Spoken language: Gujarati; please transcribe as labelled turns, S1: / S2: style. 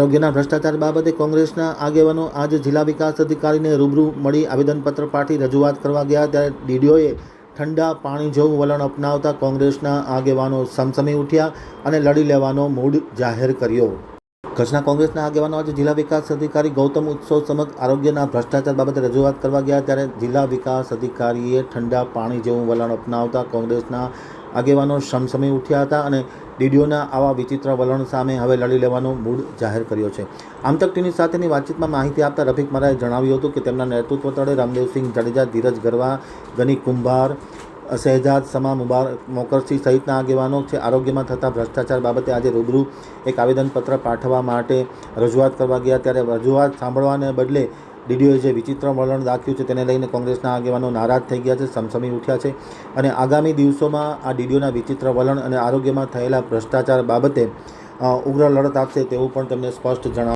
S1: આરોગ્યના ભ્રષ્ટાચાર બાબતે કોંગ્રેસના આગેવાનો આજે જિલ્લા વિકાસ અધિકારીને રૂબરૂ મળી આવેદનપત્ર પાઠવી રજૂઆત કરવા ગયા ત્યારે ડીડીઓએ ઠંડા પાણી જેવું વલણ અપનાવતા કોંગ્રેસના આગેવાનો સમસમી ઉઠ્યા અને લડી લેવાનો મૂડ જાહેર કર્યો. કચ્છના કોંગ્રેસના આગેવાનો આજે જિલ્લા વિકાસ અધિકારી ગૌતમ ઉત્સવ સમક્ષ આરોગ્યના ભ્રષ્ટાચાર બાબતે રજૂઆત કરવા ગયા ત્યારે જિલ્લા વિકાસ અધિકારીએ ઠંડા પાણી જેવું વલણ અપનાવતા કોંગ્રેસના આગેવાનો સમસમી ઉઠ્યા હતા અને ડીડીઓના આવા વિચિત્ર વલણ સામે હવે લડી લેવાનો મૂડ જાહેર કર્યો છે. આમતક ટીવી સાથેની વાતચીતમાં માહિતી આપતા રફીક મરાએ જણાવ્યું હતું કે તેમના નેતૃત્વ તળે રામદેવસિંહ જાડેજા, ધીરજ ગરવા, ગની કુંભાર, શહેજાદ સમા, મુબારક મોકરસિંહ સહિતના આગેવાનો છે આરોગ્યમાં થતા ભ્રષ્ટાચાર બાબતે આજે રૂબરૂ એક આવેદનપત્ર પાઠવવા માટે રજૂઆત કરવા ગયા ત્યારે રજૂઆત સાંભળવાને બદલે ડીડીઓએ જે વિચિત્ર વલણ દાખ્યું છે તેને લઈને કોંગ્રેસના આગેવાનો નારાજ થઈ ગયા છે, સમસમી ઉઠ્યા છે અને આગામી દિવસોમાં આ ડીડીઓના વિચિત્ર વલણ અને આરોગ્યમાં થયેલા ભ્રષ્ટાચાર બાબતે ઉગ્ર લડત આપશે તેવું પણ તેમને સ્પષ્ટ જણાવ્યું.